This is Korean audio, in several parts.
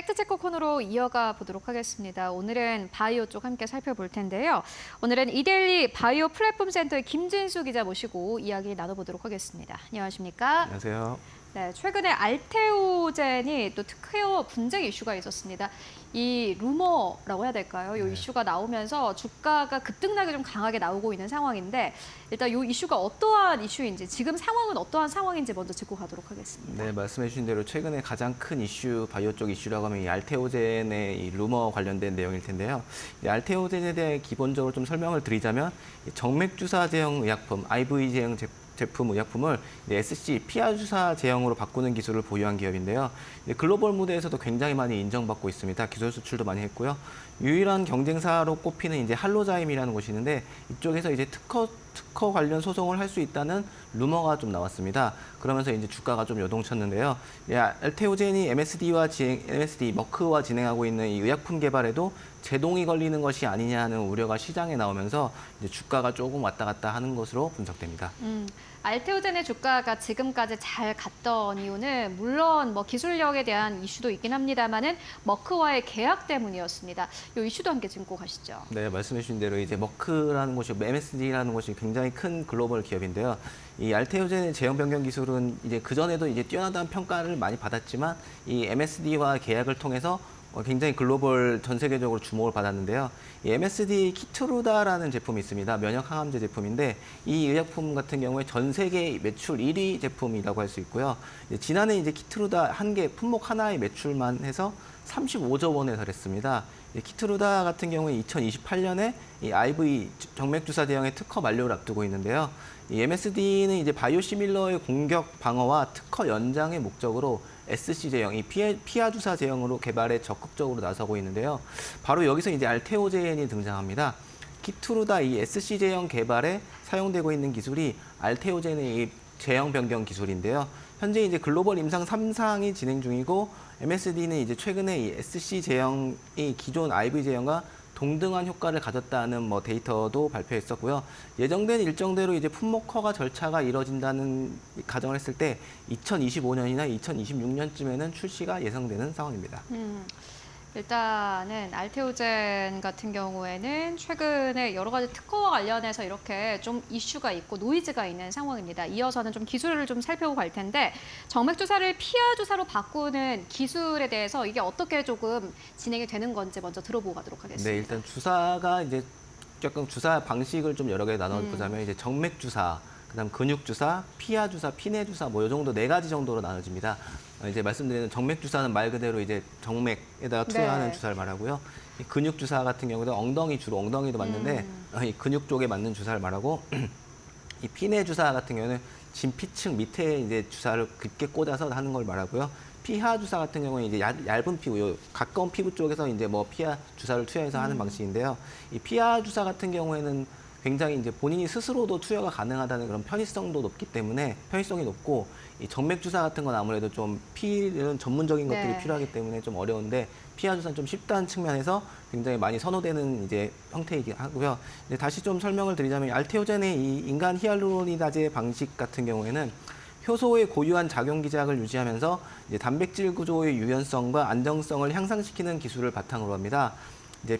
팩트체크 코너로 이어가 보도록 하겠습니다. 오늘은 바이오 쪽 함께 살펴볼 텐데요. 오늘은 이데일리 바이오 플랫폼 센터의 김진수 기자 모시고 이야기 나눠보도록 하겠습니다. 안녕하십니까? 안녕하세요. 네, 최근에 알테오젠이 또 특허 분쟁 이슈가 있었습니다. 이 루머라고 해야 될까요? 이 이슈가 나오면서 주가가 급등락이 좀 강하게 나오고 있는 상황인데 일단 이 이슈가 어떠한 이슈인지 지금 상황은 어떠한 상황인지 먼저 짚고 가도록 하겠습니다. 네, 말씀해 주신 대로 최근에 가장 큰 이슈, 바이오 쪽 이슈라고 하면 이 알테오젠의 이 루머 관련된 내용일 텐데요. 이 알테오젠에 대해 기본적으로 좀 설명을 드리자면 정맥 주사 제형 의약품, IV 제형 제품 의약품을 SC 피하 주사 제형으로 바꾸는 기술을 보유한 기업인데요. 글로벌 무대에서도 굉장히 많이 인정받고 있습니다. 기술 수출도 많이 했고요. 유일한 경쟁사로 꼽히는 이제 할로자임이라는 곳이 있는데 이쪽에서 이제 특허 관련 소송을 할 수 있다는 루머가 좀 나왔습니다. 그러면서 이제 주가가 좀 요동쳤는데요. 알테오젠이 MSD 머크와 진행하고 있는 이 의약품 개발에도 제동이 걸리는 것이 아니냐는 우려가 시장에 나오면서 이제 주가가 조금 왔다 갔다 하는 것으로 분석됩니다. 알테오젠의 주가가 지금까지 잘 갔던 이유는 물론 뭐 기술력에 대한 이슈도 있긴 합니다만은 머크와의 계약 때문이었습니다. 이 이슈도 함께 짚고 가시죠. 네, 말씀해 주신 대로 이제 머크라는 곳이 MSD라는 곳이 굉장히 큰 글로벌 기업인데요. 이 알테오젠의 제형 변경 기술은 이제 그전에도 이제 뛰어나다는 평가를 많이 받았지만 이 MSD와 계약을 통해서 굉장히 글로벌 전 세계적으로 주목을 받았는데요. 이 MSD 키트루다라는 제품이 있습니다. 면역 항암제 제품인데 이 의약품 같은 경우에 전 세계 매출 1위 제품이라고 할 수 있고요. 지난해 이제 키트루다 한 개 품목 하나의 매출만 해서 35조 원에 달했습니다. 키트루다 같은 경우에 2028년에 이 IV 정맥 주사 제형의 특허 만료를 앞두고 있는데요. 이 MSD는 이제 바이오시밀러의 공격 방어와 특허 연장의 목적으로 SC 제형, 이 피하 주사 제형으로 개발에 적극적으로 나서고 있는데요. 바로 여기서 이제 알테오젠이 등장합니다. 키트루다 이 SC 제형 개발에 사용되고 있는 기술이 알테오젠의 이 제형 변경 기술인데요. 현재 이제 글로벌 임상 3상이 진행 중이고 MSD는 이제 최근에 이 SC 제형이 기존 IV 제형과 동등한 효과를 가졌다는 데이터도 발표했었고요. 예정된 일정대로 이제 품목 허가 절차가 이뤄진다는 가정을 했을 때 2025년이나 2026년쯤에는 출시가 예상되는 상황입니다. 일단은 알테오젠 같은 경우에는 최근에 여러 가지 특허와 관련해서 이렇게 좀 이슈가 있고 노이즈가 있는 상황입니다. 이어서는 좀 기술을 좀 살펴보고 갈 텐데 정맥 주사를 피하 주사로 바꾸는 기술에 대해서 이게 어떻게 조금 진행이 되는 건지 먼저 들어보고 가도록 하겠습니다. 네, 일단 주사가 이제 약간 주사 방식을 좀 여러 개 나눠보자면 이제 정맥 주사, 그다음 근육 주사, 피하 주사, 피내 주사 이 정도 4가지 정도로 나눠집니다. 이제 말씀드리는 정맥 주사는 말 그대로 이제 정맥에다가 투여하는 네. 주사를 말하고요. 이 근육 주사 같은 경우도 주로 엉덩이도 맞는데 이 근육 쪽에 맞는 주사를 말하고 이 피내 주사 같은 경우는 진피층 밑에 이제 주사를 깊게 꽂아서 하는 걸 말하고요. 피하 주사 같은 경우는 이제 얇은 피부, 가까운 피부 쪽에서 이제 피하 주사를 투여해서 하는 방식인데요. 이 피하 주사 같은 경우에는 굉장히 이제 본인이 스스로도 투여가 가능하다는 그런 편의성이 높고 이 정맥 주사 같은 건 아무래도 좀 이런 전문적인 것들이 네. 필요하기 때문에 좀 어려운데 피하 주사는 좀 쉽다는 측면에서 굉장히 많이 선호되는 이제 형태이긴 하고요. 이제 다시 좀 설명을 드리자면 알테오젠의 이 인간 히알루로니다제 방식 같은 경우에는 효소의 고유한 작용 기작을 유지하면서 이제 단백질 구조의 유연성과 안정성을 향상시키는 기술을 바탕으로 합니다. 이제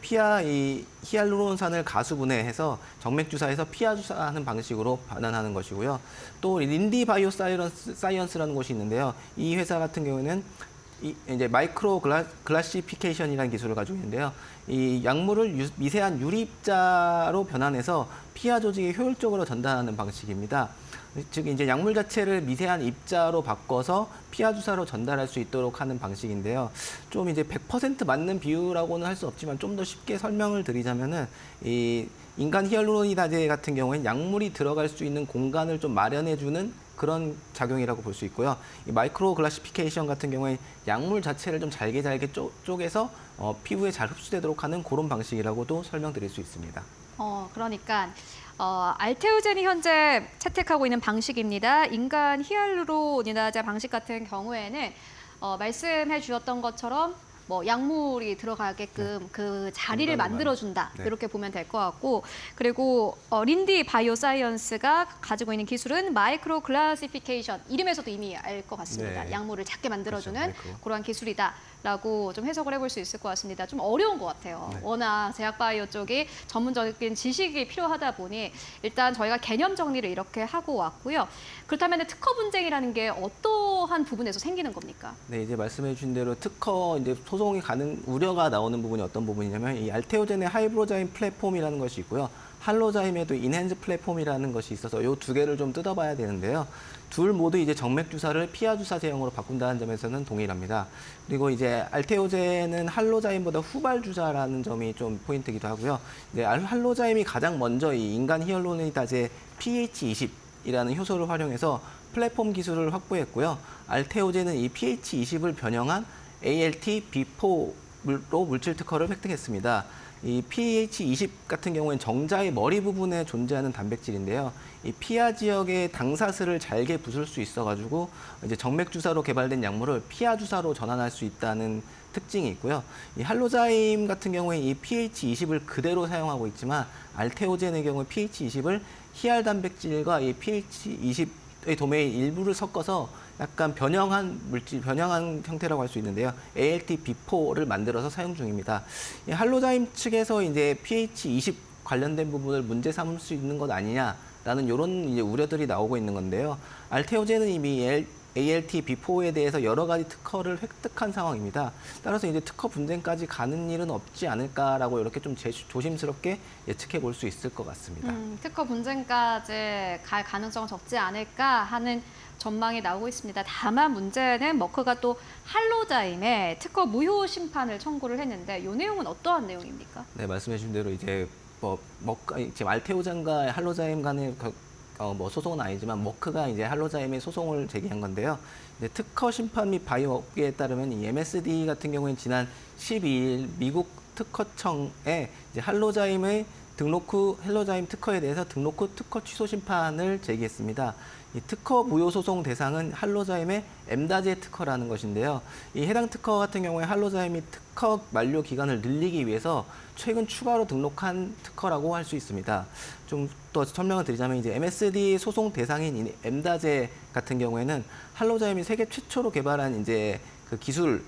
히알루론산을 가수분해해서 정맥 주사에서 피하 주사하는 방식으로 반환하는 것이고요. 또 린디 바이오 사이언스라는 곳이 있는데요. 이 회사 같은 경우에는 이제 마이크로 글라시피케이션이라는 기술을 가지고 있는데요. 이 약물을 미세한 유리입자로 변환해서 피하 조직에 효율적으로 전달하는 방식입니다. 즉 이제 약물 자체를 미세한 입자로 바꿔서 피하 주사로 전달할 수 있도록 하는 방식인데요. 좀 이제 100% 맞는 비유라고는 할 수 없지만 좀 더 쉽게 설명을 드리자면은 이 인간 히알루로니다제 같은 경우에는 약물이 들어갈 수 있는 공간을 좀 마련해주는 그런 작용이라고 볼 수 있고요. 이 마이크로 글라시피케이션 같은 경우에 약물 자체를 좀 잘게 쪼개서 피부에 잘 흡수되도록 하는 그런 방식이라고도 설명드릴 수 있습니다. 그러니까 알테오젠이 현재 채택하고 있는 방식입니다. 인간 히알루로니다제 방식 같은 경우에는 말씀해 주셨던 것처럼 약물이 들어가게끔 그 자리를 만들어준다. 네. 이렇게 보면 될 것 같고 그리고 린디 바이오 사이언스가 가지고 있는 기술은 마이크로 클래시피케이션 이름에서도 이미 알 것 같습니다. 네. 약물을 작게 만들어주는 그렇죠, 마이크로. 그러한 기술이다. 라고 좀 해석을 해볼 수 있을 것 같습니다. 좀 어려운 것 같아요. 네. 워낙 제약바이오 쪽이 전문적인 지식이 필요하다 보니 일단 저희가 개념 정리를 이렇게 하고 왔고요. 그렇다면 특허 분쟁이라는 게 어떠한 부분에서 생기는 겁니까? 네, 이제 말씀해 주신 대로 특허 이제 소송이 가는 우려가 나오는 부분이 어떤 부분이냐면 이 알테오젠의 하이브로자임 플랫폼이라는 것이 있고요. 할로자임에도 인핸즈 플랫폼이라는 것이 있어서 이 두 개를 좀 뜯어봐야 되는데요. 둘 모두 이제 정맥 주사를 피하 주사 제형으로 바꾼다는 점에서는 동일합니다. 그리고 이제 알테오젠은 할로자임보다 후발 주사라는 점이 좀 포인트이기도 하고요. 이제 할로자임이 가장 먼저 이 인간 히알루로니다제 pH20이라는 효소를 활용해서 플랫폼 기술을 확보했고요. 알테오젠은 이 pH20을 변형한 ALT-B4로 물질 특허를 획득했습니다. 이 pH20 같은 경우에는 정자의 머리 부분에 존재하는 단백질인데요. 이 피하 지역의 당사슬을 잘게 부술 수 있어가지고 이제 정맥 주사로 개발된 약물을 피하 주사로 전환할 수 있다는 특징이 있고요. 이 할로자임 같은 경우에 이 pH20을 그대로 사용하고 있지만 알테오젠의 경우 pH20을 히알 단백질과 이 pH20의 도메인 일부를 섞어서 약간 변형한 물질, 변형한 형태라고 할 수 있는데요. ALT-B4를 만들어서 사용 중입니다. 이 할로자임 측에서 이제 pH20 관련된 부분을 문제 삼을 수 있는 것 아니냐라는 이런 이제 우려들이 나오고 있는 건데요. 알테오젠은 이미 ALT-B4에 대해서 여러 가지 특허를 획득한 상황입니다. 따라서 이제 특허 분쟁까지 가는 일은 없지 않을까라고 이렇게 좀 조심스럽게 예측해 볼 수 있을 것 같습니다. 특허 분쟁까지 갈 가능성은 적지 않을까 하는 전망이 나오고 있습니다. 다만 문제는 머크가 또 할로자임에 특허 무효 심판을 청구를 했는데 이 내용은 어떠한 내용입니까? 네, 말씀해 주신 대로 이제 지금 알테오젠과 할로자임 간의 소송은 아니지만 머크가 이제 할로자임에 소송을 제기한 건데요. 이제 특허 심판 및 바이오 업계에 따르면 이 MSD 같은 경우에는 지난 12일 미국 특허청에 이제 할로자임 특허에 대해서 등록 후 특허 취소 심판을 제기했습니다. 이 특허 무효 소송 대상은 할로자임의 엠다제 특허라는 것인데요. 이 해당 특허 같은 경우에 할로자임이 특허 만료 기간을 늘리기 위해서 최근 추가로 등록한 특허라고 할 수 있습니다. 좀 더 설명을 드리자면 이제 MSD 소송 대상인 이 엠다제 같은 경우에는 할로자임이 세계 최초로 개발한 이제 그 기술,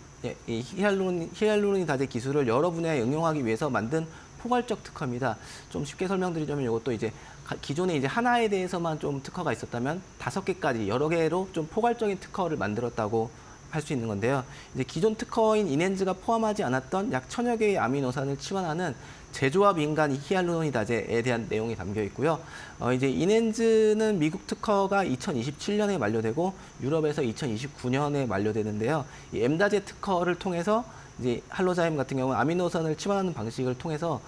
이 히알루로니다제 기술을 여러 분야에 응용하기 위해서 만든 포괄적 특허입니다. 좀 쉽게 설명드리자면 이것도 이제 기존에 이제 하나에 대해서만 좀 특허가 있었다면 5개까지 여러 개로 좀 포괄적인 특허를 만들었다고 할 수 있는 건데요. 이제 기존 특허인 인핸즈가 포함하지 않았던 약 1000여 개의 아미노산을 치환하는 제조합 인간 히알루로니다제에 대한 내용이 담겨 있고요. 이제 인핸즈는 미국 특허가 2027년에 만료되고 유럽에서 2029년에 만료되는데요. 이 엠다제 특허를 통해서 이제 할로자임 같은 경우 아미노산을 치환하는 방식을 통해서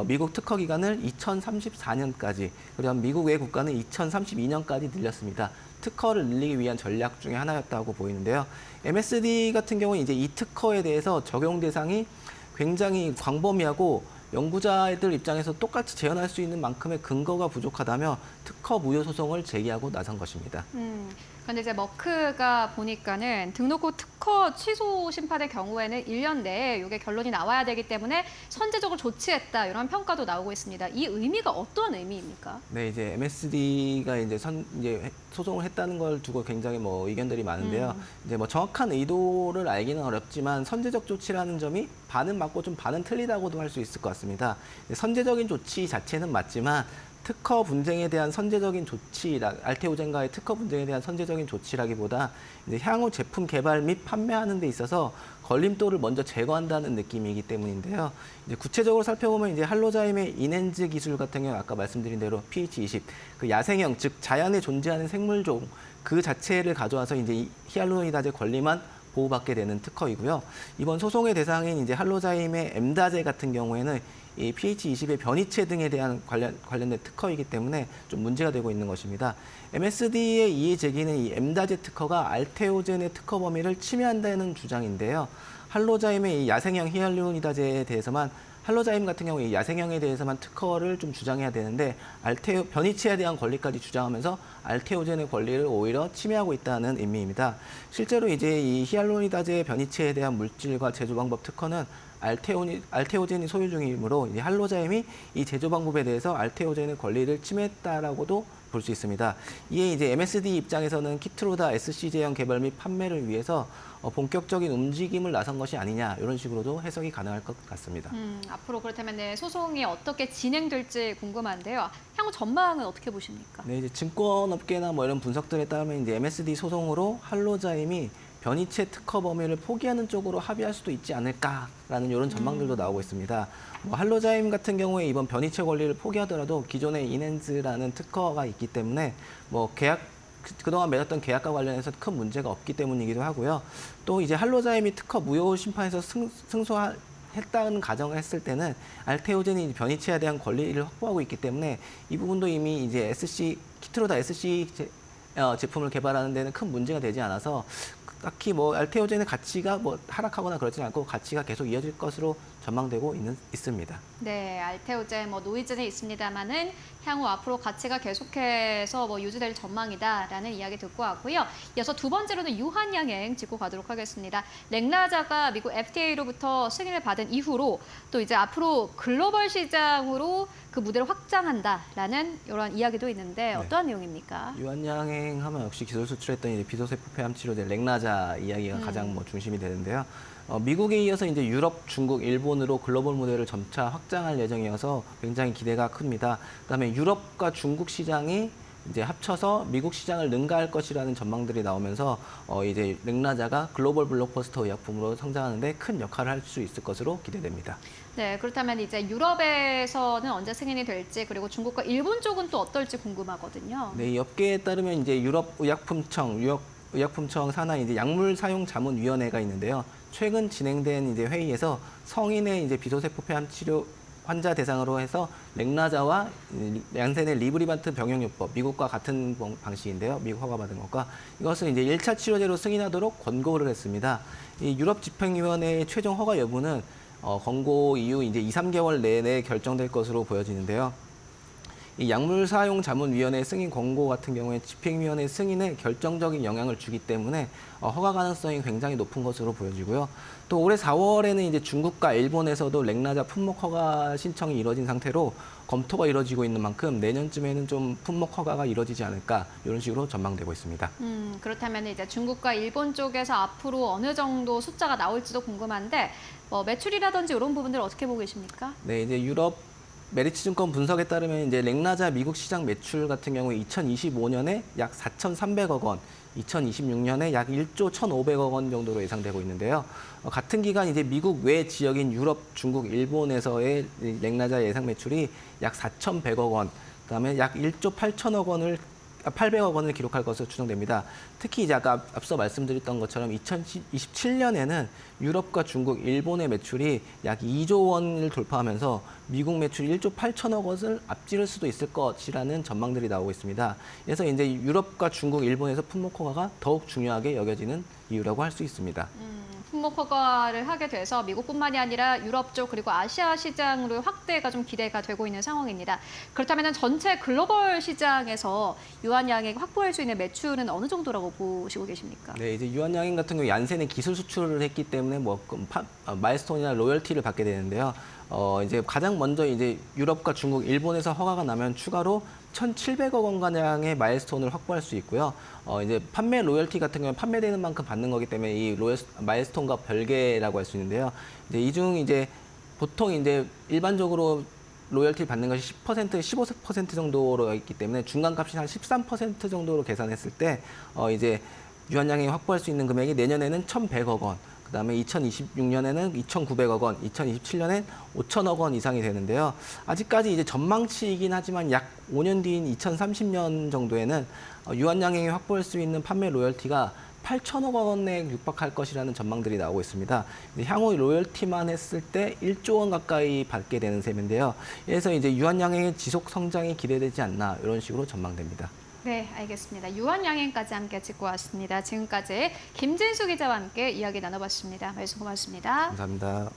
미국 특허 기간을 2034년까지, 그리고 미국 외 국가는 2032년까지 늘렸습니다. 특허를 늘리기 위한 전략 중에 하나였다고 보이는데요. MSD 같은 경우는 이제 이 특허에 대해서 적용 대상이 굉장히 광범위하고 연구자들 입장에서 똑같이 재현할 수 있는 만큼의 근거가 부족하다며 특허 무효 소송을 제기하고 나선 것입니다. 그런데 이제 머크가 보니까는 등록 후 특허 취소 심판의 경우에는 1년 내에 이게 결론이 나와야 되기 때문에 선제적으로 조치했다 이런 평가도 나오고 있습니다. 이 의미가 어떠한 의미입니까? 네, 이제 MSD가 이제 소송을 했다는 걸 두고 굉장히 의견들이 많은데요. 이제 정확한 의도를 알기는 어렵지만 선제적 조치라는 점이 반은 맞고 좀 반은 틀리다고도 할 수 있을 것 같습니다. 선제적인 조치 자체는 맞지만 특허 분쟁에 대한 선제적인 알테오젠과의 특허 분쟁에 대한 선제적인 조치라기보다 이제 향후 제품 개발 및 판매하는 데 있어서 걸림돌을 먼저 제거한다는 느낌이기 때문인데요. 이제 구체적으로 살펴보면 이제 할로자임의 인핸즈 기술 같은 경우 아까 말씀드린 대로 pH20, 그 야생형 즉 자연에 존재하는 생물종 그 자체를 가져와서 이제 히알루로니다제 권리만 보호받게 되는 특허이고요. 이번 소송의 대상인 이제 할로자임의 엠다제 같은 경우에는 이 pH20의 변이체 등에 대한 관련된 특허이기 때문에 좀 문제가 되고 있는 것입니다. MSD의 이의 제기는 이 엠다제 특허가 알테오젠의 특허 범위를 침해한다는 주장인데요. 할로자임의 이 야생형 히알루로니다제에 대해서만 할로자임 같은 경우에 이 야생형에 대해서만 특허를 좀 주장해야 되는데 변이체에 대한 권리까지 주장하면서 알테오젠의 권리를 오히려 침해하고 있다는 의미입니다. 실제로 이제 이 히알루로니다제 변이체에 대한 물질과 제조 방법 특허는 알테오젠이 소유 중이므로 이제 할로자임이 이 제조 방법에 대해서 알테오젠의 권리를 침해했다라고도 볼 수 있습니다. 이에 이제 MSD 입장에서는 키트로다 SC 제형 개발 및 판매를 위해서 본격적인 움직임을 나선 것이 아니냐 이런 식으로도 해석이 가능할 것 같습니다. 앞으로 그렇다면 네, 소송이 어떻게 진행될지 궁금한데요. 향후 전망은 어떻게 보십니까? 네, 이제 증권업계나 뭐 이런 분석들에 따르면 이제 MSD 소송으로 할로자임이 변이체 특허 범위를 포기하는 쪽으로 합의할 수도 있지 않을까라는 이런 전망들도 나오고 있습니다. 뭐 할로자임 같은 경우에 이번 변이체 권리를 포기하더라도 기존의 이넨즈라는 특허가 있기 때문에 뭐 그동안 맺었던 계약과 관련해서 큰 문제가 없기 때문이기도 하고요. 또 이제 할로자임이 특허 무효 심판에서 승소했다는 가정을 했을 때는 알테오젠이 변이체에 대한 권리를 확보하고 있기 때문에 이 부분도 이미 이제 키트로다 SC 제품을 개발하는 데는 큰 문제가 되지 않아서 딱히 뭐 알테오젠의 가치가 뭐 하락하거나 그러지는 않고 가치가 계속 이어질 것으로 전망되고 있습니다. 네, 알테오젠 노이즈는 있습니다만은 향후 앞으로 가치가 계속해서 유지될 전망이다라는 이야기 듣고 왔고요. 이어서 두 번째로는 유한양행 짚고 가도록 하겠습니다. 렉나자가 미국 FDA로부터 승인을 받은 이후로 또 이제 앞으로 글로벌 시장으로 그 무대를 확장한다라는 이런 이야기도 있는데 어떠한 내용입니까? 유한양행 하면 역시 기술 수출했던 이제 비소세포 폐암 치료제 렉나자 이야기가 가장 중심이 되는데요. 미국에 이어서 이제 유럽, 중국, 일본으로 글로벌 무대를 점차 확장할 예정이어서 굉장히 기대가 큽니다. 그다음에 유럽과 중국 시장이 이제 합쳐서 미국 시장을 능가할 것이라는 전망들이 나오면서 이제 렉나자가 글로벌 블록버스터 의약품으로 성장하는데 큰 역할을 할 수 있을 것으로 기대됩니다. 네, 그렇다면 이제 유럽에서는 언제 승인이 될지 그리고 중국과 일본 쪽은 또 어떨지 궁금하거든요. 네, 이 업계에 따르면 이제 의약품청 산하 이제 약물 사용 자문위원회가 있는데요. 최근 진행된 이제 회의에서 성인의 이제 비소세포 폐암 치료 환자 대상으로 해서 렉나자와 얀센의 리브리반트 병용요법, 미국과 같은 방식인데요. 미국 허가받은 것과 이것을 이제 1차 치료제로 승인하도록 권고를 했습니다. 이 유럽 집행위원회의 최종 허가 여부는 권고 이후 이제 2~3개월 내내 결정될 것으로 보여지는데요. 이 약물 사용 자문위원회 승인 권고 같은 경우에 집행위원회 승인에 결정적인 영향을 주기 때문에 허가 가능성이 굉장히 높은 것으로 보여지고요. 또 올해 4월에는 이제 중국과 일본에서도 렉나자 품목 허가 신청이 이뤄진 상태로 검토가 이뤄지고 있는 만큼 내년쯤에는 좀 품목 허가가 이뤄지지 않을까 이런 식으로 전망되고 있습니다. 그렇다면 이제 중국과 일본 쪽에서 앞으로 어느 정도 숫자가 나올지도 궁금한데 매출이라든지 이런 부분들 어떻게 보고 계십니까? 네, 이제 유럽 메리츠증권 분석에 따르면 이제 렉나자 미국 시장 매출 같은 경우에 2025년에 약 4,300억 원, 2026년에 약 1조 1,500억 원 정도로 예상되고 있는데요. 같은 기간 이제 미국 외 지역인 유럽, 중국, 일본에서의 렉나자 예상 매출이 약 4,100억 원, 그다음에 약 1조 800억 원을 기록할 것으로 추정됩니다. 특히 이제 아까 앞서 말씀드렸던 것처럼 2027년에는 유럽과 중국, 일본의 매출이 약 2조 원을 돌파하면서 미국 매출 1조 8천억 원을 앞지를 수도 있을 것이라는 전망들이 나오고 있습니다. 그래서 이제 유럽과 중국, 일본에서 품목 허가가 더욱 중요하게 여겨지는 이유라고 할 수 있습니다. 품목 허가를 하게 돼서 미국뿐만이 아니라 유럽 쪽 그리고 아시아 시장으로 확대가 좀 기대가 되고 있는 상황입니다. 그렇다면 전체 글로벌 시장에서 유한양행 확보할 수 있는 매출은 어느 정도라고 보시고 계십니까? 네, 이제 유한양행 같은 경우 얀센의 기술 수출을 했기 때문에 마일스톤이나 로열티를 받게 되는데요. 이제 가장 먼저 이제 유럽과 중국, 일본에서 허가가 나면 추가로 1,700억 원 가량의 마일스톤을 확보할 수 있고요. 이제 판매 로열티 같은 경우는 판매되는 만큼 받는 거기 때문에 이 마일스톤과 별개라고 할 수 있는데요. 이제 이 중 이제 보통 이제 일반적으로 로열티 받는 것이 10%, 15% 정도로 있기 때문에 중간값이 한 13% 정도로 계산했을 때 이제 유한양행이 확보할 수 있는 금액이 내년에는 1,100억 원. 그다음에 2026년에는 2,900억 원, 2027년엔 5천억 원 이상이 되는데요. 아직까지 이제 전망치이긴 하지만 약 5년 뒤인 2030년 정도에는 유한양행이 확보할 수 있는 판매 로열티가 8천억 원에 육박할 것이라는 전망들이 나오고 있습니다. 향후 로열티만 했을 때 1조 원 가까이 받게 되는 셈인데요. 그래서 이제 유한양행의 지속 성장이 기대되지 않나 이런 식으로 전망됩니다. 네, 알겠습니다. 유한양행까지 함께 짚고 왔습니다. 지금까지 김진수 기자와 함께 이야기 나눠봤습니다. 말씀 고맙습니다. 감사합니다.